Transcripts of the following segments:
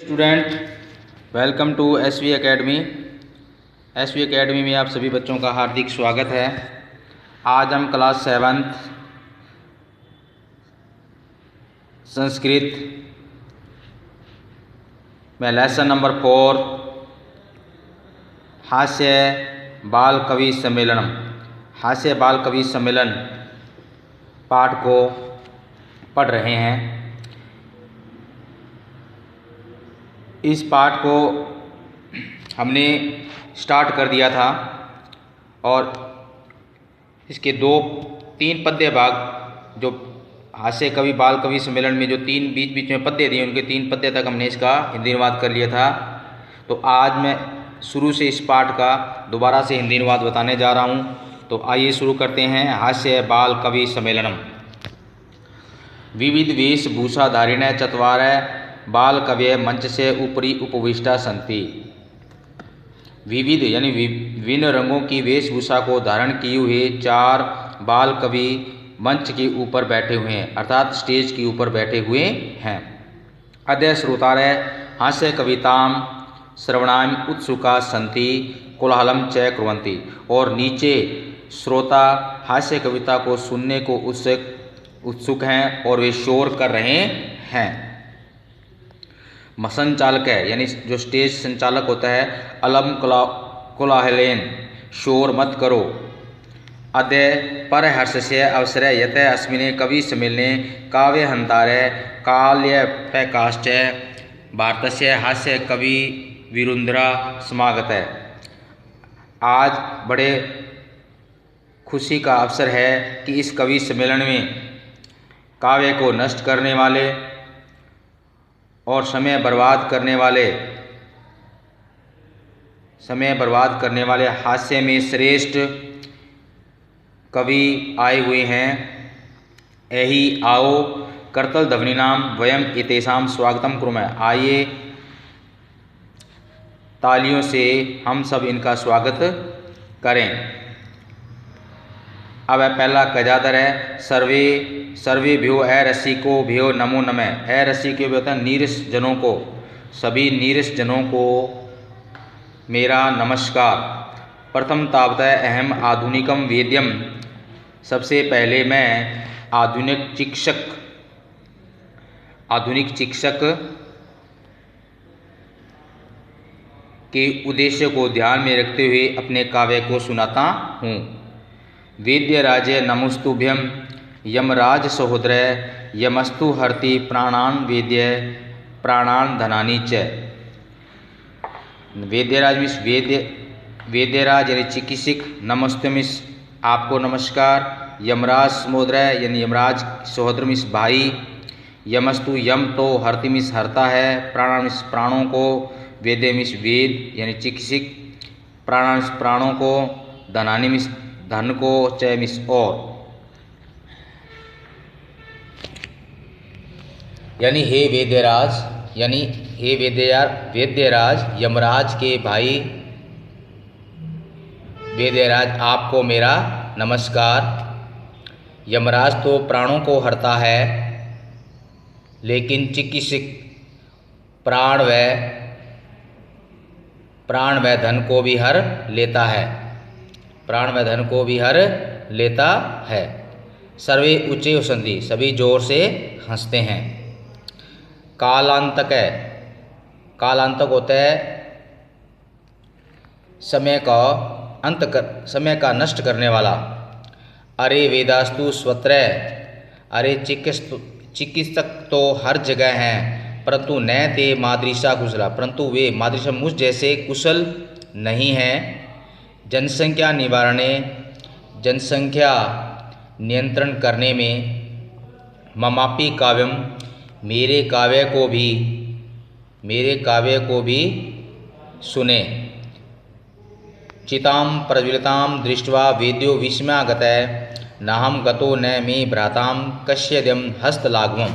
Student, welcome to SV academy. SV academy में आप सभी बच्चों का हार्दिक स्वागत है। आज हम क्लास 7th संस्कृत में लेसन नंबर 4 हास्य बाल कवि सम्मेलन पाठ को पढ़ रहे हैं। इस पाठ को हमने स्टार्ट कर दिया था और इसके 2-3 पद्य भाग, जो हास्य कवि बाल कवि सम्मेलन में जो 3 बीच में पद्य दिए, उनके 3 पद्य तक हमने इसका हिंदी अनुवाद कर लिया था। तो आज मैं शुरू से इस पाठ का दोबारा से हिंदी अनुवाद बताने जा रहा हूँ। तो आइए शुरू करते हैं। हास्य बाल कवि सम्मेलनम। विविध वेशभूषाधारिण चत्वारः बाल कवय मंच से ऊपरी उपविष्टा सन्ति। विविध यानी विभिन्न रंगों की वेशभूषा को धारण किए हुए 4 बाल कवि मंच के ऊपर बैठे हुए हैं, अर्थात स्टेज के ऊपर बैठे हुए हैं। अद्य श्रोतारः हास्य कविताम श्रवणाम उत्सुका सन्ति कोलाहलम च कुर्वन्ति। और नीचे श्रोता हास्य कविता को सुनने को उत्सुक हैं और वे शोर कर रहे हैं। संचालक है यानी जो स्टेज संचालक होता है, अलम कोलाहलेन, शोर मत करो। अद्य परहर्षस्य अवसर यत अस्मिने कवि सम्मेलने काव्य हंतारे काल्यपैकाश्च भारतस्य हास्य कवि विरुंद्रा समागत है। आज बड़े खुशी का अवसर है कि इस कवि सम्मेलन में काव्य को नष्ट करने वाले और समय बर्बाद करने वाले हास्य में श्रेष्ठ कवि आए हुए हैं। एहि आओ कर्तल ध्वनि नाम वयम एतेषाम स्वागतम कुर्मः। आइए तालियों से हम सब इनका स्वागत करें। अब पहला कजादर है। सर्वे भ्यो ए रसिको भ्यो नमो नमः। ए रसिको होता है नीरस जनों को, सभी नीरस जनों को मेरा नमस्कार। प्रथम तावतः अहम आधुनिकम वेद्यम, सबसे पहले मैं आधुनिक शिक्षक के उद्देश्य को ध्यान में रखते हुए अपने काव्य को सुनाता हूँ। वेद्यराजे नमस्तुभ्यम यमराज सहोदर यमस्तु हरति प्राणान वेद्य प्राणान धनानि च। वेद्यराज यानी चिकित्सक, नमस्ते मिस आपको नमस्कार। यमराज सहोदर यानी यमराज सहोदर मिस भाई। यमस्तु यम तो हरति मिस हरता है, प्राणान मिस प्राणों को, वेद्य मिस वेद यानी चिकित्सक, प्राणान मिस प्राणों को, धनानि मिस धन को, च मिस और। यानी हे वेद्यराज यमराज के भाई वेद्यराज, आपको मेरा नमस्कार। यमराज तो प्राणों को हरता है, लेकिन चिकित्सक प्राण व धन को भी हर लेता है। सर्वे ऊंचे उछंती, सभी जोर से हंसते हैं। कालांतक होता है समय का नष्ट करने वाला। अरे वेदास्तु स्वत्र, अरे चिकित्सक तो हर जगह हैं, परंतु न ते मादृशा कुशला, परंतु वे मादृशा मुझ जैसे कुशल नहीं हैं। जनसंख्या नियंत्रण करने में ममापि काव्यम, मेरे काव्य को भी सुने। चिताम प्रज्वलिताम दृष्ट्वा वेद्यो विस्मयागतः नाहम गतो न मे भ्राताम कश्यद्यम हस्तलाघवम।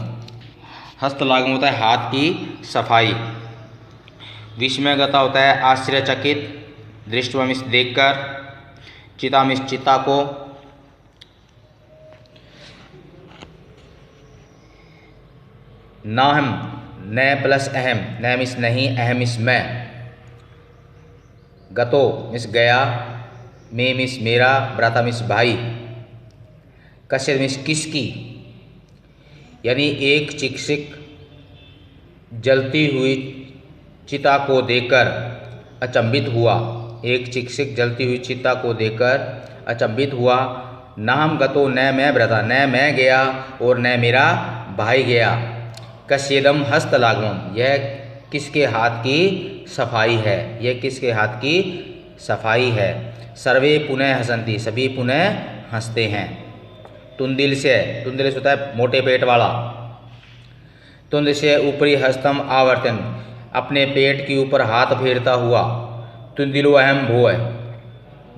हस्तलाघव होता है हाथ की सफाई। विस्मयगता होता है आश्चर्यचकित, दृष्टवा मिस देखकर, चिता मिस चिता को, न प्लस अहम, न मिस नहीं, अहम मिस मैं। गतो मिस गया, मे मिस मेरा, भ्राता मिस भाई। कस्य मिस किसकी, यानी एक शिक्षक जलती हुई चिता को देखकर अचंभित हुआ। एक शिक्षक जलती हुई चिता को देखकर अचंभित हुआ। न हम गतो न मैं भ्राता, न मैं गया और न मेरा भाई गया। कस्येदम हस्तलाघवम, यह किसके हाथ की सफाई है, यह किसके हाथ की सफाई है। सर्वे पुनः हसंती, सभी पुनः हंसते हैं। तुंदिल से, तुंदिल से होता है मोटे पेट वाला। तुंद से ऊपरी हस्तम आवर्तन, अपने पेट के ऊपर हाथ फेरता हुआ। तुंदिलो अहम भूय,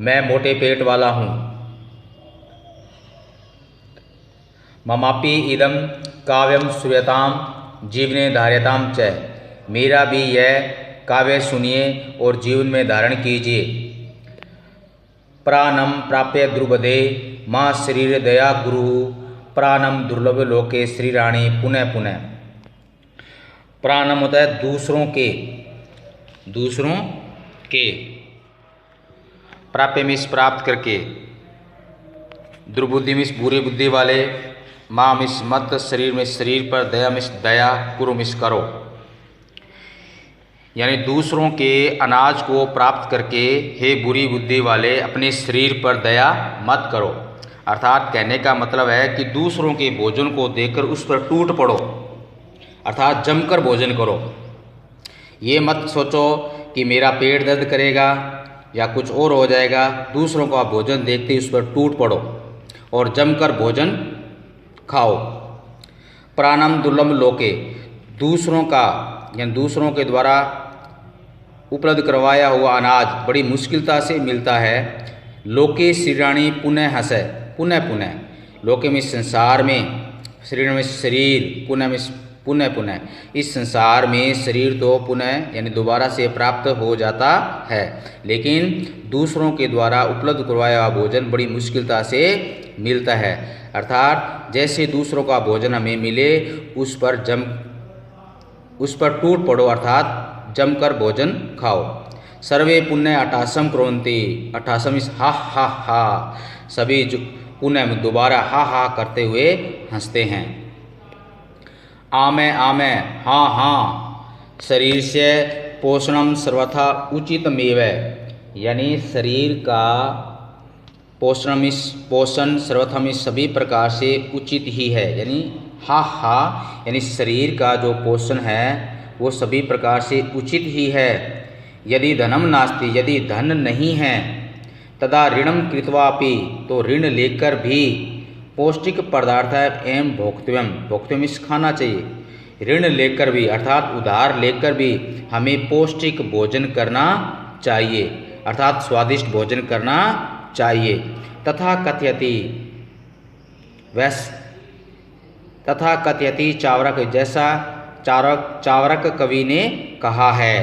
मैं मोटे पेट वाला हूँ। ममापि इदम काव्यम श्रूयताम जीवने धार्यताम च, मेरा भी यह काव्य सुनिए और जीवन में धारण कीजिए। प्राणम प्राप्य द्रुपदे माँ शरीर दया गुरु, प्राणम दुर्लभ लोके श्री रानी पुनः पुनः। प्राणम होता है दूसरों के, दूसरों के। प्राप्य मिस प्राप्त करके, दुर्बुद्धि मिस बुरी बुद्धि वाले, माँ मिस मत, शरीर में शरीर पर, दया मिस दया, कुरु मिस करो। यानी दूसरों के अनाज को प्राप्त करके हे बुरी बुद्धि वाले अपने शरीर पर दया मत करो। अर्थात कहने का मतलब है कि दूसरों के भोजन को देखकर उस पर टूट पड़ो, अर्थात जमकर भोजन करो। ये मत सोचो कि मेरा पेट दर्द करेगा या कुछ और हो जाएगा। दूसरों का भोजन देखते ही उस पर टूट पड़ो और जमकर भोजन खाओ। प्राणम दुर्लभ लोके, दूसरों का यानी दूसरों के द्वारा उपलब्ध करवाया हुआ अनाज बड़ी मुश्किलता से मिलता है। लोके श्रीराणी पुनः हंसै, पुनः पुनः। लोके में संसार में, शरीर में शरीर, पुनः में पुनः पुनः। इस संसार में शरीर तो पुनः यानी दोबारा से प्राप्त हो जाता है, लेकिन दूसरों के द्वारा उपलब्ध करवाया हुआ भोजन बड़ी मुश्किलता से मिलता है। अर्थात जैसे दूसरों का भोजन हमें मिले उस पर टूट पड़ो, अर्थात जमकर भोजन खाओ। सर्वे पुण्य अठासम क्रोन्ति, अठासम इस हा हा हा, सभी पुण्य में दोबारा हा हा करते हुए हंसते हैं। आमे आमे, हाँ हाँ, शरीर से पोषणम सर्वथा उचितमेव, यानी शरीर का पोषण सर्वथा में सभी प्रकार से उचित ही है। यानी हा हा यानी शरीर का जो पोषण है वो सभी प्रकार से उचित ही है। यदि धनम नास्ति, यदि धन नहीं है, तदा ऋणम कृत्वापि, तो ऋण लेकर भी पौष्टिक पदार्थ एवं भोक्तव्यम, भोक्तव्यम इस खाना चाहिए। ऋण लेकर भी अर्थात उधार लेकर भी हमें पौष्टिक भोजन करना चाहिए, अर्थात स्वादिष्ट भोजन करना चाहिए। तथा कथयति, तथा कथयति चावरक, जैसा चावरक कवि ने कहा है।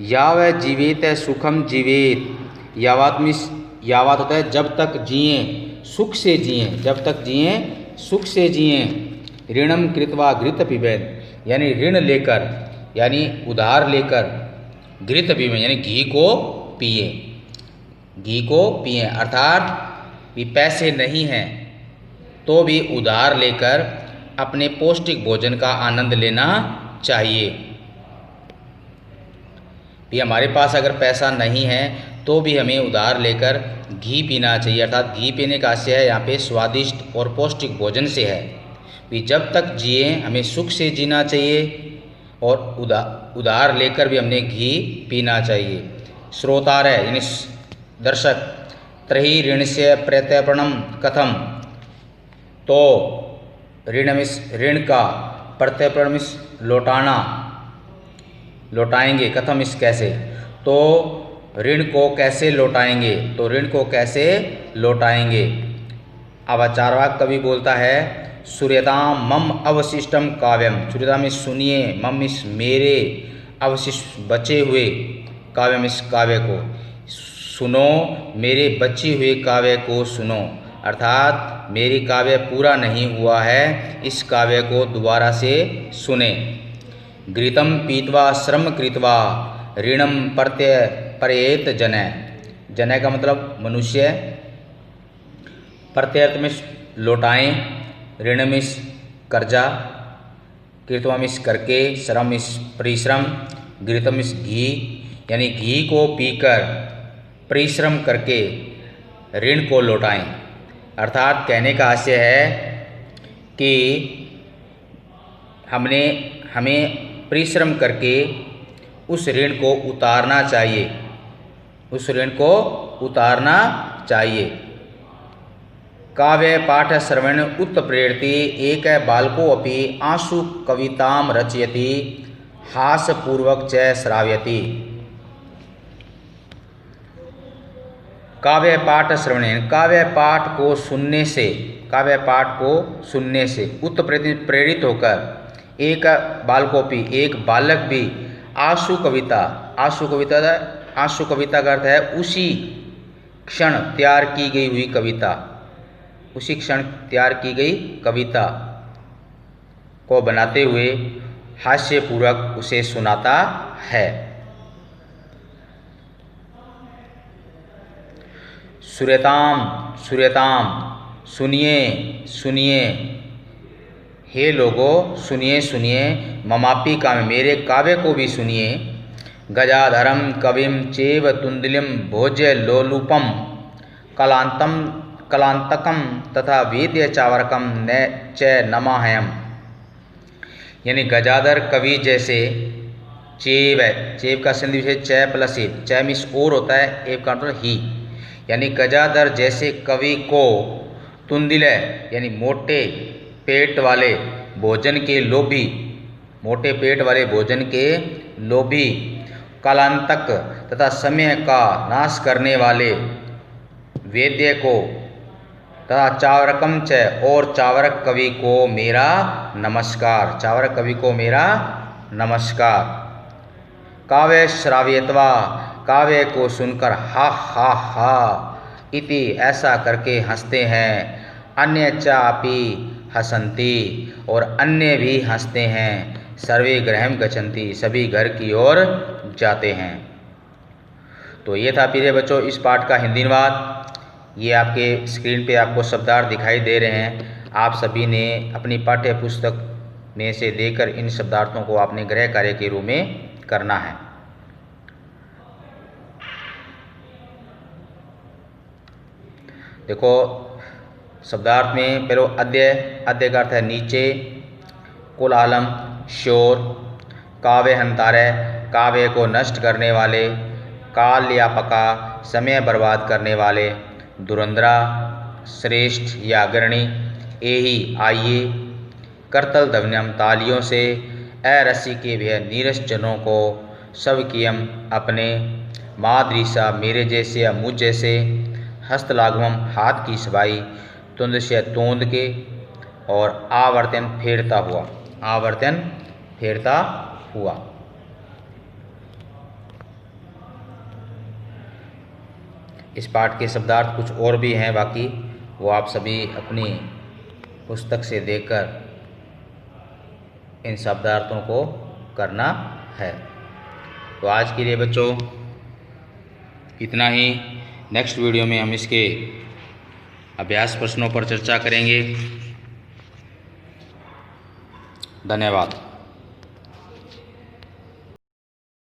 याव जीवेत सुखम जीवेत, यावत होता है जब तक जिए सुख से जिए, जब तक जिए सुख से जिए। ऋणम कृत्वा घृत पिबेन, यानी ऋण लेकर यानी उधार लेकर, घृत पिबेन यानी घी को पिए, घी को पिए। अर्थात भी पैसे नहीं हैं तो भी उधार लेकर अपने पौष्टिक भोजन का आनंद लेना चाहिए। भी हमारे पास अगर पैसा नहीं है तो भी हमें उधार लेकर घी पीना चाहिए, अर्थात घी पीने का आशय है यहाँ पे स्वादिष्ट और पौष्टिक भोजन से है। भी जब तक जिए हमें सुख से जीना चाहिए और उधार लेकर भी हमने घी पीना चाहिए। श्रोतारय यानी दर्शक, त्रही ऋण से प्रत्यर्पणम कथम, तो ऋण का प्रत्यर्पण लौटाना, लौटाएंगे, कथम इस कैसे, तो ऋण को कैसे लौटाएंगे, तो ऋण को कैसे लौटाएंगे। अब चारवाक कवि बोलता है सूर्यताम मम अवशिष्टम काव्यम, सूर्यता में सुनिए, मम इस मेरे, अवशिष्ट बचे हुए, काव्यम इस काव्य को सुनो, मेरे बचे हुए काव्य को सुनो। अर्थात मेरी काव्य पूरा नहीं हुआ है, इस काव्य को दोबारा से सुने। घृतं पीत्वा श्रम कृत्वा ऋणम प्रत्येत जनय। जनय का मतलब मनुष्य, प्रत्यर्थ में लौटाएं, ऋण में कर्जा, कृत्वा में करके, श्रम में परिश्रम, घृतम में घी, यानी घी को पीकर परिश्रम करके ऋण को लौटाएं। अर्थात कहने का आशय है कि हमें परिश्रम करके उस ऋण को उतारना चाहिए, उस ऋण को उतारना चाहिए। काव्य पाठ श्रवण उत्प्रेरति एक बालको अपि आंसु कविताम रचयति हासपूर्वक च श्रावयति। काव्य पाठ श्रवण, काव्य पाठ को सुनने से, काव्य पाठ को सुनने से प्रेरित होकर एक बालकोपि, एक बालक भी आंसु कविता, आंसु कविता का अर्थ है उसी क्षण तैयार की गई हुई कविता, उसी क्षण तैयार की गई कविता को बनाते हुए हास्यपूर्वक उसे सुनाता है। सुरेताम, सुरेताम, सुनिए सुनिए, हे लोगों सुनिए सुनिए, ममापि काव्य, मेरे काव्य को भी सुनिए। गजाधरम कविम चेव तुंदिलिम भोज्य लोलुपम कलांतकम तथा वेद्य चावरकम न च नमाहयम। यानी गजाधर कवि जैसे, चेव है, चेव का संधि विशेष च प्लस एव, च मिस और होता है, एव का मतलब ही, यानी गजाधर जैसे कवि को तुंदिल यानी मोटे पेट वाले भोजन के लोभी, मोटे पेट वाले भोजन के लोभी, कालांतक तथा समय का नाश करने वाले वेद्य को तथा चावरकम च और चावरक कवि को मेरा नमस्कार, चावरक कवि को मेरा नमस्कार। काव्य श्राव्यत्वा, काव्य को सुनकर हा हा हा इति ऐसा करके हंसते हैं। अन्य चापि हसंती, और अन्य भी हंसते हैं। सर्वे गृहं गच्छन्ति, सभी घर की ओर जाते हैं। तो ये था प्रिय बच्चों इस पाठ का हिंदी अनुवाद। ये आपके स्क्रीन पे आपको शब्दार्थ दिखाई दे रहे हैं। आप सभी ने अपनी पाठ्य पुस्तक में से देकर इन शब्दार्थों को आपने गृह कार्य के रूप में करना है। देखो शब्दार्थ में पहले अद्य, अद्य का अर्थ है नीचे, कोलाहलम शोर, काव्य हंतारय, काव्य को नष्ट करने वाले, काल या पका, समय बर्बाद करने वाले, धुरंधरा श्रेष्ठ या अग्रणी, एही आइए, करतल ध्वनियम तालियों से, अरसी के भय नीरस जनों को, सबकियम अपने, मादृशा मेरे जैसे या मुझ जैसे, हस्तलाघवम हाथ की सफाई, तुंद से तोंद के, और आवर्तन फेरता हुआ, आवर्तन फेरता हुआ। इस पाठ के शब्दार्थ कुछ और भी हैं, बाकी वो आप सभी अपनी पुस्तक से देखकर इन शब्दार्थों को करना है। तो आज के लिए बच्चों इतना ही। नेक्स्ट वीडियो में हम इसके अभ्यास प्रश्नों पर चर्चा करेंगे। धन्यवाद।